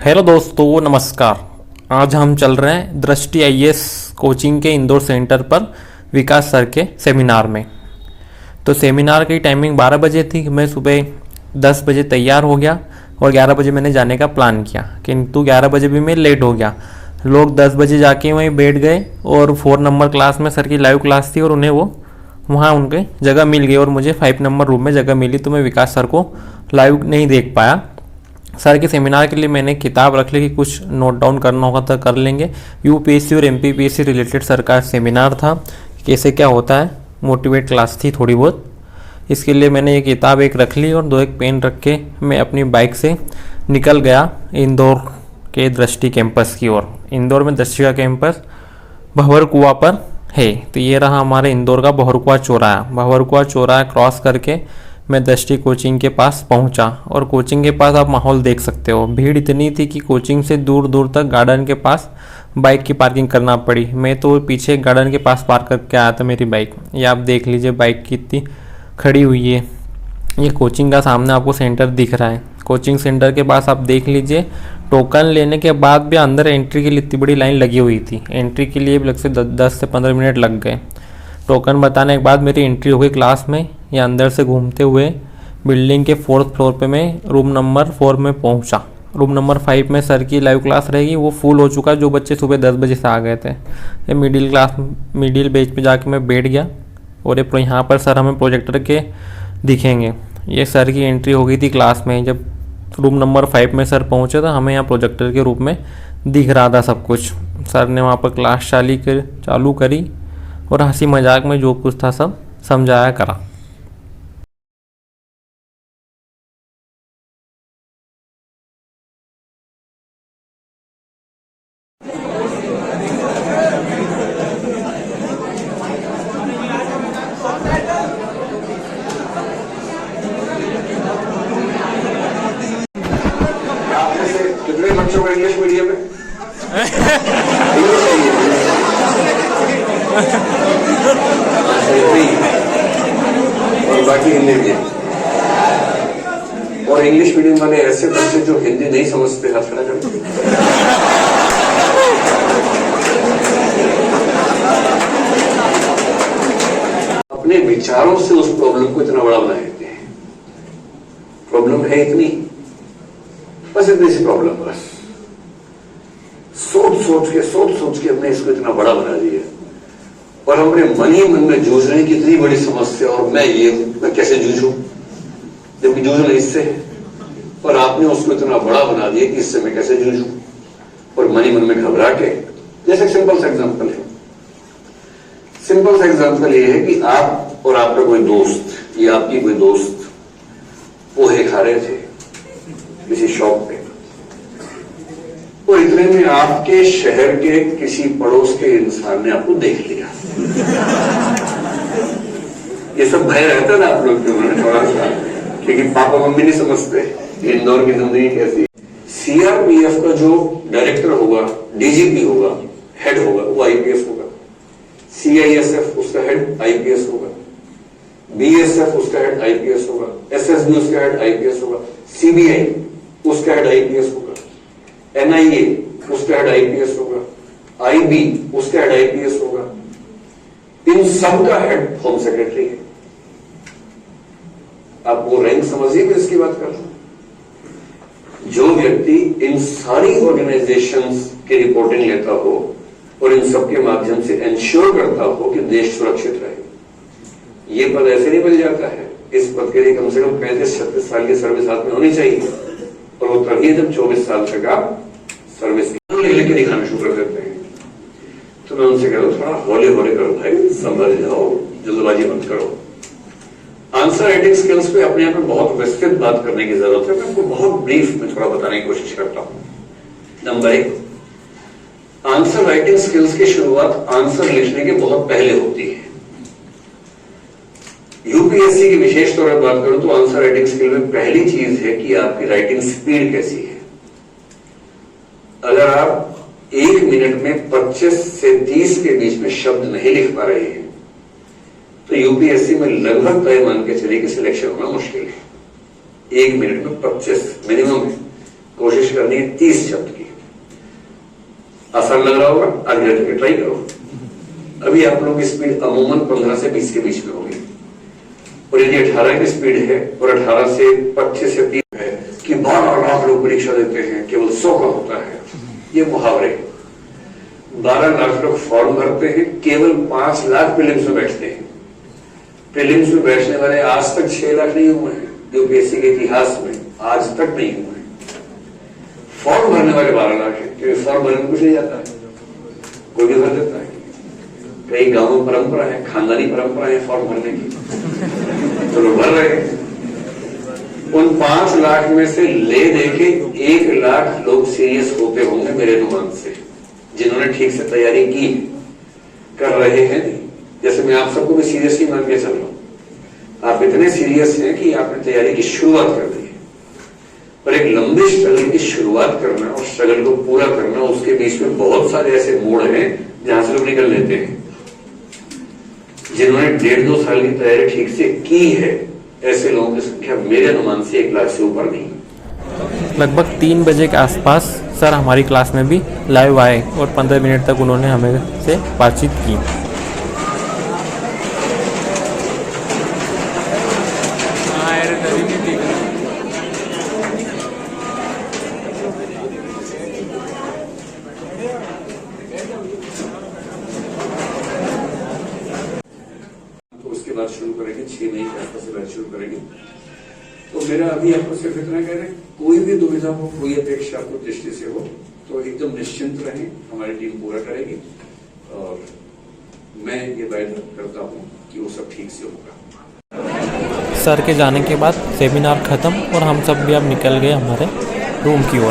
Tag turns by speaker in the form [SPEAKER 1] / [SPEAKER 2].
[SPEAKER 1] Hello दोस्तों, नमस्कार। आज हम चल रहे हैं दृष्टि आईएएस कोचिंग के इंदौर सेंटर पर विकास सर के सेमिनार में। तो सेमिनार की टाइमिंग 12 बजे थी। मैं सुबह 10 बजे तैयार हो गया और 11 बजे मैंने जाने का प्लान किया, किंतु 11 बजे भी मैं लेट हो गया। लोग 10 बजे जाके वहीं बैठ गए और 4 नंबर क्लास में सर की लाइव क्लास थी और उन्हें वो वहाँ उनके जगह मिल गई और मुझे 5 नंबर रूम में जगह मिली। तो मैं विकास सर को लाइव नहीं देख पाया। सर के सेमिनार के लिए मैंने किताब रख ली कि कुछ नोट डाउन करना होगा तो कर लेंगे। यूपीएससी और एमपीपीएससी रिलेटेड सर का सेमिनार था, कैसे क्या होता है, मोटिवेट क्लास थी थोड़ी बहुत। इसके लिए मैंने ये किताब एक रख ली और एक पेन रख के मैं अपनी बाइक से निकल गया इंदौर के दृष्टि कैंपस की ओर। इंदौर में दृष्टि का कैंपस भंवरकुआं पर है। तो ये रहा हमारे इंदौर का भंवरकुआं चौराहा। भंवरकुआं चौराहा क्रॉस करके मैं दृष्टि कोचिंग के पास पहुंचा और कोचिंग के पास आप माहौल देख सकते हो। भीड़ इतनी थी कि कोचिंग से दूर दूर तक गार्डन के पास बाइक की पार्किंग करना पड़ी। मैं तो पीछे गार्डन के पास पार्क करके आया था मेरी बाइक। ये आप देख लीजिए बाइक कितनी खड़ी हुई है। ये कोचिंग का सामने आपको सेंटर दिख रहा है। कोचिंग सेंटर के पास आप देख लीजिए, टोकन लेने के बाद भी अंदर एंट्री के लिए इतनी बड़ी लाइन लगी हुई थी। एंट्री के लिए लगभग से 10 से 15 मिनट लग गए। टोकन बताने के बाद मेरी एंट्री हो गई क्लास में। या अंदर से घूमते हुए बिल्डिंग के 4th फ्लोर पे मैं रूम नंबर 4 में पहुंचा। रूम नंबर 5 में सर की लाइव क्लास रहेगी, वो फुल हो चुका है। जो बच्चे सुबह 10 बजे से आ गए थे, ये मिडिल बेंच पे जाके मैं बैठ गया और ये यहाँ पर सर हमें प्रोजेक्टर के दिखेंगे। ये सर की एंट्री हो गई थी क्लास में। जब रूम नंबर 5 में सर पहुँचे तो हमें यहाँ प्रोजेक्टर के रूप में दिख रहा था सब कुछ। सर ने वहाँ पर क्लास चालू करी और हंसी मजाक में जो कुछ था सब समझाया करा।
[SPEAKER 2] कितने बच्चों का इंग्लिश मीडियम है? और बाकी हिंदी मीडियम। और इंग्लिश मीडियम वाले ऐसे बच्चे जो हिंदी नहीं समझते, हाथ खड़ा करें। अपने विचारों से उस प्रॉब्लम को इतना बड़ा बना देते हैं। प्रॉब्लम है इतनी, बस इतनी सी प्रॉब्लम, बस सोच के हमने इसको इतना बड़ा बना दिया और हमने मन ही मन में जूझ रहे हैं कि इतनी बड़ी समस्या और मैं कैसे जूझूं, जबकि जूझना इससे है। और आपने उसको इतना बड़ा बना दिया कि इससे मैं कैसे जूझूं, और मन ही मन में घबरा के। जैसे सिंपल सा एग्जांपल है। सिंपल सा एग्जांपल ये है कि आप और आपका कोई दोस्त या आपकी कोई दोस्त पोहे खा रहे थे किसी शॉप पे, और इतने में आपके शहर के किसी पड़ोस के इंसान ने आपको देख लिया। ये सब भय रहता ना आप लोग के थोड़ा सा, क्योंकि पापा मम्मी नहीं समझते इंदौर की जिंदगी कैसी। सीआरपीएफ का जो डायरेक्टर होगा, डीजीपी होगा, हेड होगा, वो आईपीएस होगा। सीआईएसएफ उसका हेड आईपीएस होगा। बीएसएफ उसका हेड आईपीएस होगा। एसएसबी उसका हेड आईपीएस होगा। सीबीआई उसका हेड आईपीएस होगा। एनआईए उसका हेड आईपीएस होगा। आईबी उसका हेड आईपीएस होगा। इन सब का हेड होम सेक्रेटरी है। आप वो रैंक समझिए, मैं इसकी बात कर रहा हूं। जो व्यक्ति इन सारी ऑर्गेनाइजेशंस की रिपोर्टिंग लेता हो और इन सब के माध्यम से इंश्योर करता हो कि देश सुरक्षित रहे, ये पद ऐसे नहीं मिल जाता है। इस पद के लिए कम से कम 35-36 साल की सर्विस हाथ में होनी चाहिए, और वो तभी जब 24 साल तक आप सर्विस लेके दिखाना शुरू कर देते हैं। तो मैं उनसे कह रहा हूं, थोड़ा हौले हौले करो भाई, संभल जाओ, जल्दबाजी मत करो। आंसर राइटिंग स्किल्स पे अपने आप में बहुत विस्तृत बात करने की जरूरत है। मैं आपको बहुत ब्रीफ में थोड़ा बताने की कोशिश करता हूं। नंबर 1, आंसर राइटिंग स्किल्स की शुरुआत आंसर लिखने के बहुत पहले होती है। यूपीएससी की विशेष तौर पर बात करूं तो आंसर राइटिंग स्किल में पहली चीज है कि आपकी राइटिंग स्पीड कैसी है। अगर आप 1 मिनट में 25 से 30 के बीच में शब्द नहीं लिख पा रहे हैं तो यूपीएससी में लगभग तय मान के चलिए कि सिलेक्शन होना मुश्किल है। 1 मिनट में 25 मिनिमम है। कोशिश करनी है 30 शब्द की। आसान लग रहा होगा, आगे करके ट्राई करो। अभी आप लोगों की स्पीड अमूमन 15 से 20 के बीच में होगी, और यदि 18 की स्पीड है और 18 से 25 से 30 है कि 12 लाख लोग परीक्षा देते हैं, केवल 100 का होता है, ये मुहावरे। 12 लाख लोग फॉर्म भरते हैं, केवल 5 लाख प्रीलिम्स में बैठते हैं। प्रीलिम्स में बैठने वाले आज तक 6 लाख नहीं हुए हैं यूपीएससी के इतिहास में, आज तक नहीं हुए हैं। फॉर्म भरने वाले 12 लाख है, क्योंकि फॉर्म भरने में कुछ नहीं जाता है, कोई भी भर देता है। कई गांवों में परंपरा है, खानदानी परंपरा है फॉर्म भरने की, तो लोग भर रहे हैं। उन 5 लाख में से ले देके 1 लाख लोग सीरियस होते होंगे मेरे अनुमान से, जिन्होंने ठीक से तैयारी की कर रहे हैं। जैसे मैं आप सबको भी सीरियस ही मान के चल रहा हूं, आप इतने सीरियस हैं कि आपने तैयारी की शुरुआत कर दी है, पर एक लंबे स्ट्रगल की शुरुआत करना और स्ट्रगल को पूरा करना, उसके बीच में बहुत सारे ऐसे मोड़ हैं जहां से लोग निकल लेते हैं। जिन्होंने 1.5-2 साल की तैयारी ठीक से की है, ऐसे लोगों की संख्या मेरे अनुमान से 1 लाख से ऊपर नहीं।
[SPEAKER 1] लगभग 3 बजे के आसपास सर हमारी क्लास में भी लाइव आए और 15 मिनट तक उन्होंने हमें से बातचीत की।
[SPEAKER 2] उसके बाद शुरू करेंगे, 6 मई के आसपास से बैच शुरू करेंगे। तो मेरा अभी आपको सिर्फ इतना कह रहे हैं, कोई भी दुविधा हो, कोई अपेक्षा आपको दृष्टि से हो, तो एकदम निश्चिंत रहें, हमारी टीम पूरा करेगी और मैं ये वायदा करता हूँ कि वो सब ठीक से होगा।
[SPEAKER 1] सर के जाने के बाद सेमिनार ख़त्म और हम सब भी अब निकल गए हमारे रूम की ओर।